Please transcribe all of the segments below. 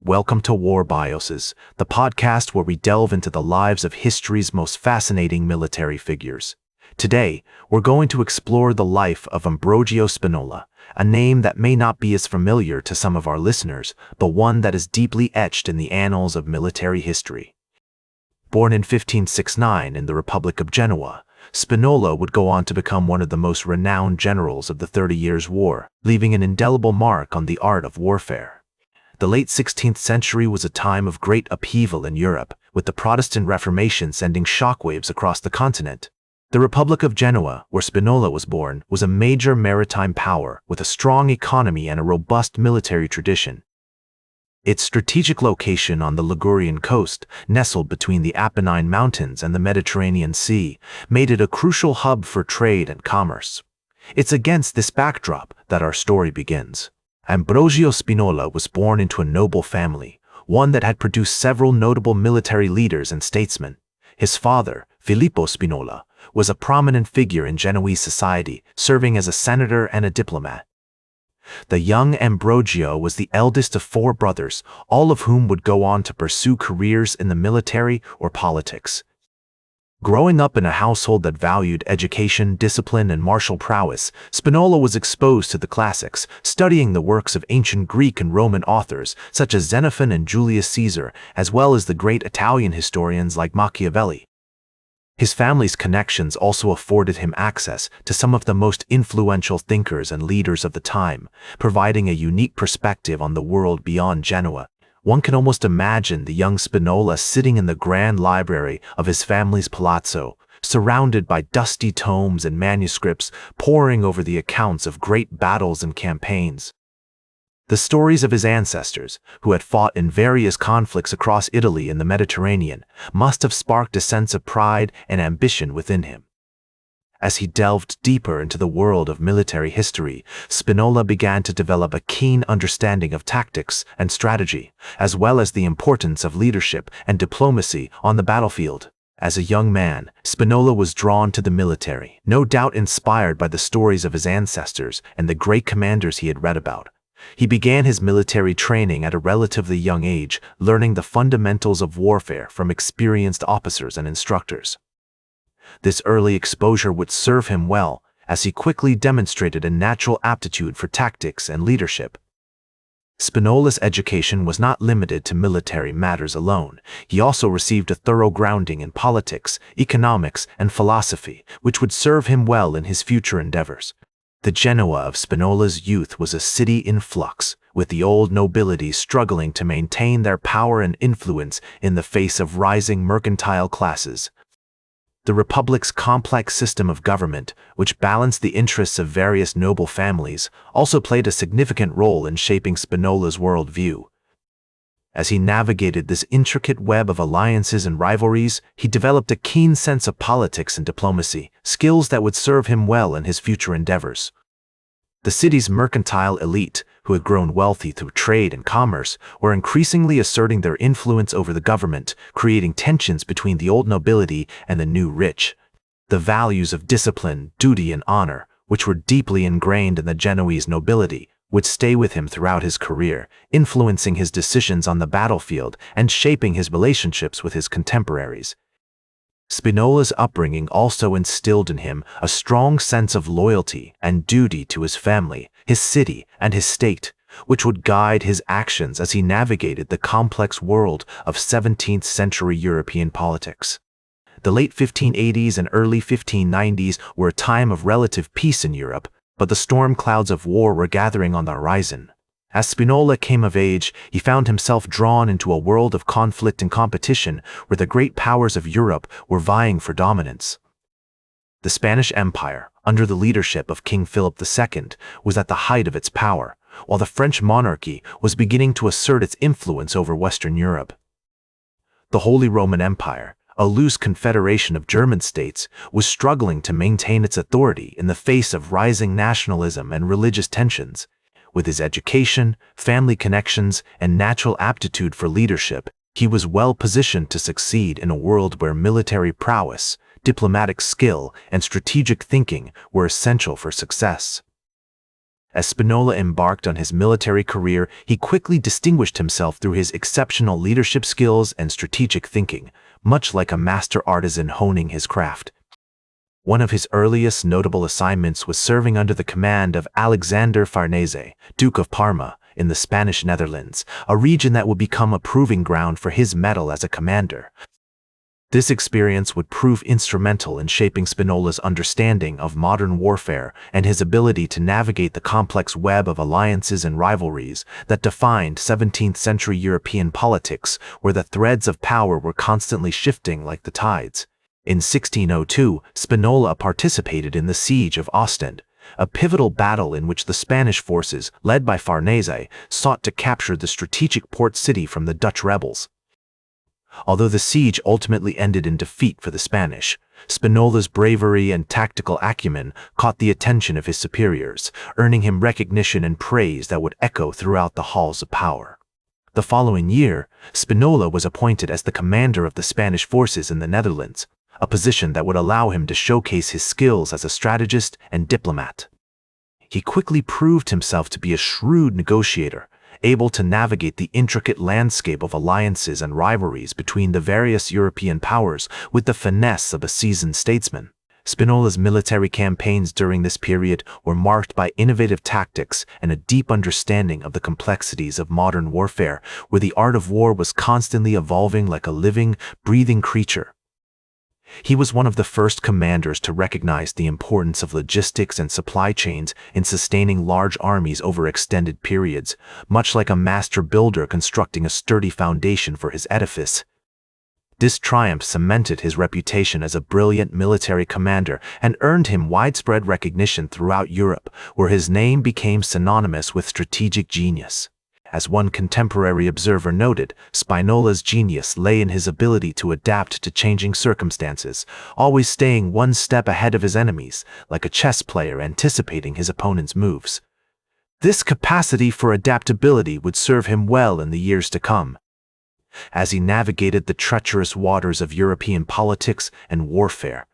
Welcome to War Bioses, the podcast where we delve into the lives of history's most fascinating military figures. Today, we're going to explore the life of Ambrosio Spinola, a name that may not be as familiar to some of our listeners, but one that is deeply etched in the annals of military history. Born in 1569 in the Republic of Genoa, Spinola would go on to become one of the most renowned generals of the 30 Years' War, leaving an indelible mark on the art of warfare. The late 16th century was a time of great upheaval in Europe, with the Protestant Reformation sending shockwaves across the continent. The Republic of Genoa, where Spinola was born, was a major maritime power with a strong economy and a robust military tradition. Its strategic location on the Ligurian coast, nestled between the Apennine Mountains and the Mediterranean Sea, made it a crucial hub for trade and commerce. It's against this backdrop that our story begins. Ambrosio Spinola was born into a noble family, one that had produced several notable military leaders and statesmen. His father, Filippo Spinola, was a prominent figure in Genoese society, serving as a senator and a diplomat. The young Ambrosio was the eldest of 4 brothers, all of whom would go on to pursue careers in the military or politics. Growing up in a household that valued education, discipline, and martial prowess, Spinola was exposed to the classics, studying the works of ancient Greek and Roman authors such as Xenophon and Julius Caesar, as well as the great Italian historians like Machiavelli. His family's connections also afforded him access to some of the most influential thinkers and leaders of the time, providing a unique perspective on the world beyond Genoa. One can almost imagine the young Spinola sitting in the grand library of his family's palazzo, surrounded by dusty tomes and manuscripts, poring over the accounts of great battles and campaigns. The stories of his ancestors, who had fought in various conflicts across Italy and the Mediterranean, must have sparked a sense of pride and ambition within him. As he delved deeper into the world of military history, Spinola began to develop a keen understanding of tactics and strategy, as well as the importance of leadership and diplomacy on the battlefield. As a young man, Spinola was drawn to the military, no doubt inspired by the stories of his ancestors and the great commanders he had read about. He began his military training at a relatively young age, learning the fundamentals of warfare from experienced officers and instructors. This early exposure would serve him well, as he quickly demonstrated a natural aptitude for tactics and leadership. Spinola's education was not limited to military matters alone. He also received a thorough grounding in politics, economics, and philosophy, which would serve him well in his future endeavors. The Genoa of Spinola's youth was a city in flux, with the old nobility struggling to maintain their power and influence in the face of rising mercantile classes. The Republic's complex system of government, which balanced the interests of various noble families, also played a significant role in shaping Spinola's worldview. As he navigated this intricate web of alliances and rivalries, he developed a keen sense of politics and diplomacy, skills that would serve him well in his future endeavors. The city's mercantile elite, who had grown wealthy through trade and commerce, were increasingly asserting their influence over the government, creating tensions between the old nobility and the new rich. The values of discipline, duty, and honor, which were deeply ingrained in the Genoese nobility, would stay with him throughout his career, influencing his decisions on the battlefield and shaping his relationships with his contemporaries. Spinola's upbringing also instilled in him a strong sense of loyalty and duty to his family, his city, and his state, which would guide his actions as he navigated the complex world of 17th-century European politics. The late 1580s and early 1590s were a time of relative peace in Europe, but the storm clouds of war were gathering on the horizon. As Spinola came of age, he found himself drawn into a world of conflict and competition where the great powers of Europe were vying for dominance. The Spanish Empire, under the leadership of King Philip II, was at the height of its power, while the French monarchy was beginning to assert its influence over Western Europe. The Holy Roman Empire, a loose confederation of German states, was struggling to maintain its authority in the face of rising nationalism and religious tensions. With his education, family connections, and natural aptitude for leadership, he was well positioned to succeed in a world where military prowess, diplomatic skill, and strategic thinking were essential for success. As Spinola embarked on his military career, he quickly distinguished himself through his exceptional leadership skills and strategic thinking, much like a master artisan honing his craft. One of his earliest notable assignments was serving under the command of Alexander Farnese, Duke of Parma, in the Spanish Netherlands, a region that would become a proving ground for his mettle as a commander. This experience would prove instrumental in shaping Spinola's understanding of modern warfare and his ability to navigate the complex web of alliances and rivalries that defined 17th-century European politics, where the threads of power were constantly shifting like the tides. In 1602, Spinola participated in the Siege of Ostend, a pivotal battle in which the Spanish forces, led by Farnese, sought to capture the strategic port city from the Dutch rebels. Although the siege ultimately ended in defeat for the Spanish, Spinola's bravery and tactical acumen caught the attention of his superiors, earning him recognition and praise that would echo throughout the halls of power. The following year, Spinola was appointed as the commander of the Spanish forces in the Netherlands, a position that would allow him to showcase his skills as a strategist and diplomat. He quickly proved himself to be a shrewd negotiator, able to navigate the intricate landscape of alliances and rivalries between the various European powers with the finesse of a seasoned statesman. Spinola's military campaigns during this period were marked by innovative tactics and a deep understanding of the complexities of modern warfare, where the art of war was constantly evolving like a living, breathing creature. He was one of the first commanders to recognize the importance of logistics and supply chains in sustaining large armies over extended periods, much like a master builder constructing a sturdy foundation for his edifice. This triumph cemented his reputation as a brilliant military commander and earned him widespread recognition throughout Europe, where his name became synonymous with strategic genius. As one contemporary observer noted, Spinola's genius lay in his ability to adapt to changing circumstances, always staying one step ahead of his enemies, like a chess player anticipating his opponent's moves. This capacity for adaptability would serve him well in the years to come, as he navigated the treacherous waters of European politics and warfare.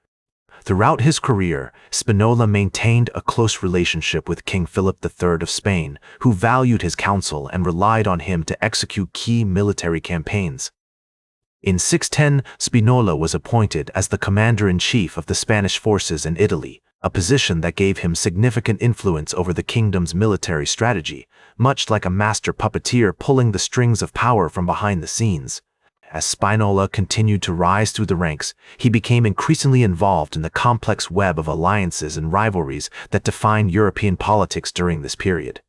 Throughout his career, Spinola maintained a close relationship with King Philip III of Spain, who valued his counsel and relied on him to execute key military campaigns. In 610, Spinola was appointed as the commander-in-chief of the Spanish forces in Italy, a position that gave him significant influence over the kingdom's military strategy, much like a master puppeteer pulling the strings of power from behind the scenes. As Spinola continued to rise through the ranks, he became increasingly involved in the complex web of alliances and rivalries that defined European politics during this period.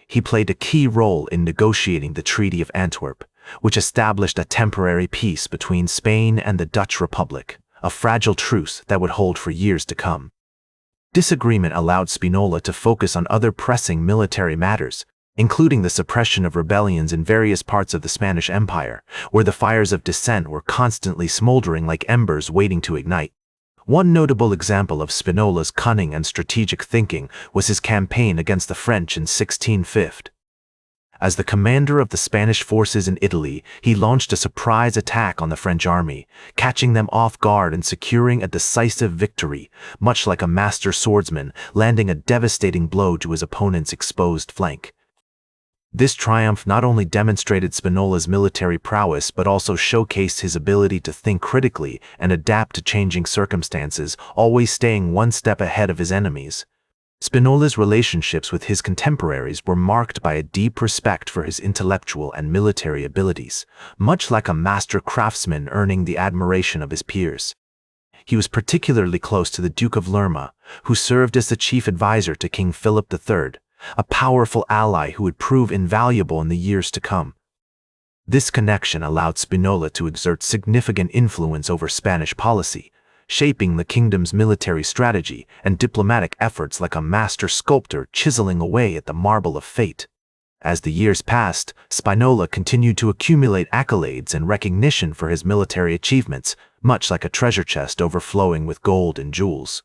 He played a key role in negotiating the Treaty of Antwerp, which established a temporary peace between Spain and the Dutch Republic, a fragile truce that would hold for years to come. This agreement allowed Spinola to focus on other pressing military matters, including the suppression of rebellions in various parts of the Spanish Empire, where the fires of dissent were constantly smoldering like embers waiting to ignite. One notable example of Spinola's cunning and strategic thinking was his campaign against the French in 1650. As the commander of the Spanish forces in Italy, he launched a surprise attack on the French army, catching them off guard and securing a decisive victory, much like a master swordsman landing a devastating blow to his opponent's exposed flank. This triumph not only demonstrated Spinola's military prowess but also showcased his ability to think critically and adapt to changing circumstances, always staying one step ahead of his enemies. Spinola's relationships with his contemporaries were marked by a deep respect for his intellectual and military abilities, much like a master craftsman earning the admiration of his peers. He was particularly close to the Duke of Lerma, who served as the chief advisor to King Philip III, a powerful ally who would prove invaluable in the years to come. This connection allowed Spinola to exert significant influence over Spanish policy, shaping the kingdom's military strategy and diplomatic efforts like a master sculptor chiseling away at the marble of fate. As the years passed, Spinola continued to accumulate accolades and recognition for his military achievements, much like a treasure chest overflowing with gold and jewels.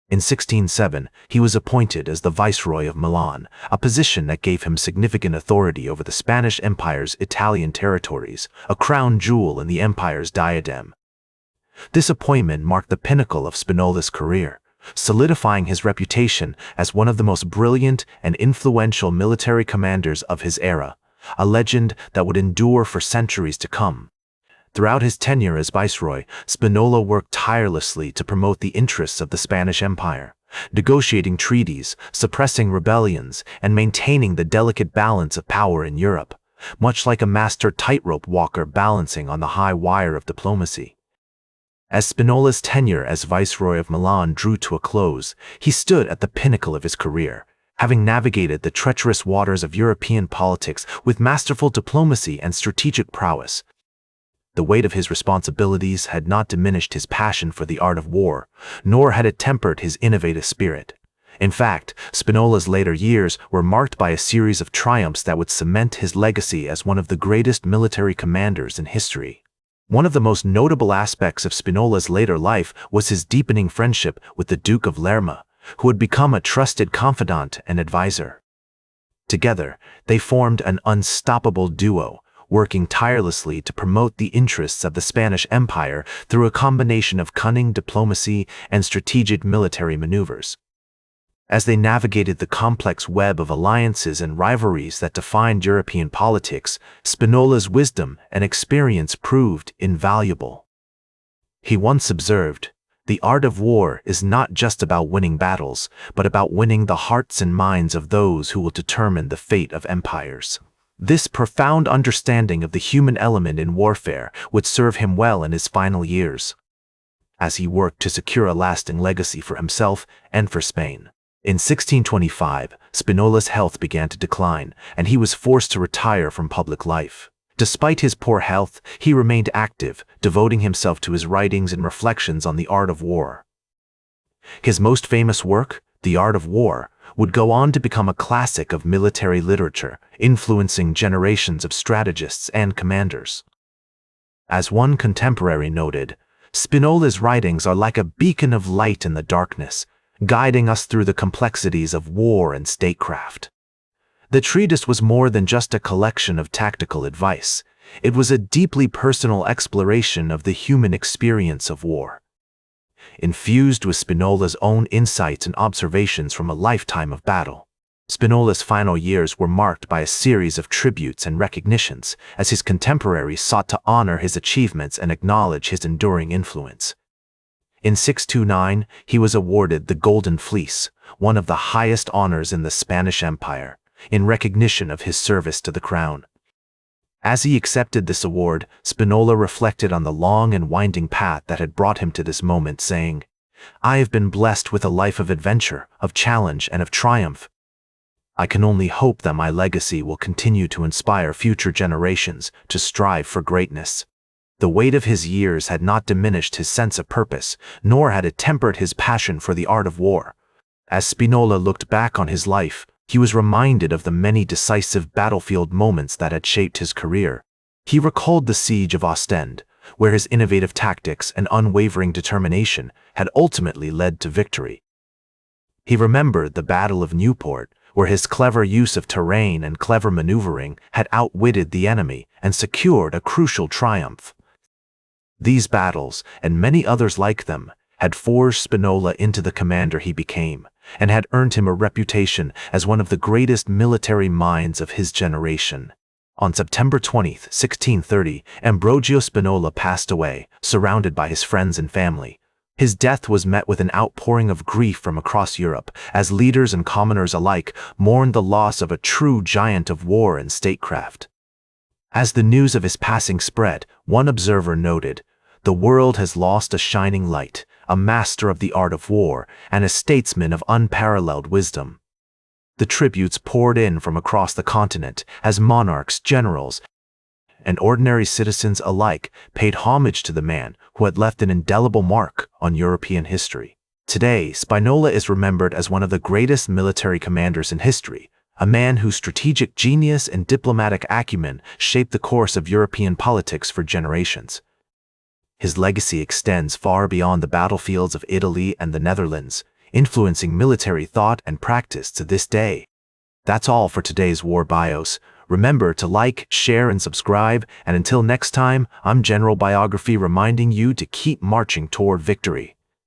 In 1607, he was appointed as the Viceroy of Milan, a position that gave him significant authority over the Spanish Empire's Italian territories, a crown jewel in the empire's diadem. This appointment marked the pinnacle of Spinola's career, solidifying his reputation as one of the most brilliant and influential military commanders of his era, a legend that would endure for centuries to come. Throughout his tenure as viceroy, Spinola worked tirelessly to promote the interests of the Spanish Empire, negotiating treaties, suppressing rebellions, and maintaining the delicate balance of power in Europe, much like a master tightrope walker balancing on the high wire of diplomacy. As Spinola's tenure as Viceroy of Milan drew to a close, he stood at the pinnacle of his career, having navigated the treacherous waters of European politics with masterful diplomacy and strategic prowess. The weight of his responsibilities had not diminished his passion for the art of war, nor had it tempered his innovative spirit. In fact, Spinola's later years were marked by a series of triumphs that would cement his legacy as one of the greatest military commanders in history. One of the most notable aspects of Spinola's later life was his deepening friendship with the Duke of Lerma, who had become a trusted confidant and advisor. Together, they formed an unstoppable duo, working tirelessly to promote the interests of the Spanish Empire through a combination of cunning diplomacy and strategic military maneuvers. As they navigated the complex web of alliances and rivalries that defined European politics, Spinola's wisdom and experience proved invaluable. He once observed, "The art of war is not just about winning battles, but about winning the hearts and minds of those who will determine the fate of empires." This profound understanding of the human element in warfare would serve him well in his final years, as he worked to secure a lasting legacy for himself and for Spain. In 1625, Spinola's health began to decline, and he was forced to retire from public life. Despite his poor health, he remained active, devoting himself to his writings and reflections on the art of war. His most famous work, The Art of War, would go on to become a classic of military literature, influencing generations of strategists and commanders. As one contemporary noted, Spinola's writings are like a beacon of light in the darkness, guiding us through the complexities of war and statecraft. The treatise was more than just a collection of tactical advice. It was a deeply personal exploration of the human experience of war, infused with Spinola's own insights and observations from a lifetime of battle. Spinola's final years were marked by a series of tributes and recognitions, as his contemporaries sought to honor his achievements and acknowledge his enduring influence. In 629, he was awarded the Golden Fleece, one of the highest honors in the Spanish Empire, in recognition of his service to the crown. As he accepted this award, Spinola reflected on the long and winding path that had brought him to this moment, saying, "I have been blessed with a life of adventure, of challenge, and of triumph. I can only hope that my legacy will continue to inspire future generations to strive for greatness." The weight of his years had not diminished his sense of purpose, nor had it tempered his passion for the art of war. As Spinola looked back on his life, he was reminded of the many decisive battlefield moments that had shaped his career. He recalled the siege of Ostend, where his innovative tactics and unwavering determination had ultimately led to victory. He remembered the Battle of Nieuport, where his clever use of terrain and clever maneuvering had outwitted the enemy and secured a crucial triumph. These battles, and many others like them, had forged Spinola into the commander he became, and had earned him a reputation as one of the greatest military minds of his generation. On September 20, 1630, Ambrosio Spinola passed away, surrounded by his friends and family. His death was met with an outpouring of grief from across Europe, as leaders and commoners alike mourned the loss of a true giant of war and statecraft. As the news of his passing spread, one observer noted, "The world has lost a shining light, a master of the art of war, and a statesman of unparalleled wisdom." The tributes poured in from across the continent as monarchs, generals, and ordinary citizens alike paid homage to the man who had left an indelible mark on European history. Today, Spinola is remembered as one of the greatest military commanders in history, a man whose strategic genius and diplomatic acumen shaped the course of European politics for generations. His legacy extends far beyond the battlefields of Italy and the Netherlands, influencing military thought and practice to this day. That's all for today's War Bios. Remember to like, share, and subscribe, and until next time, I'm General Biography reminding you to keep marching toward victory.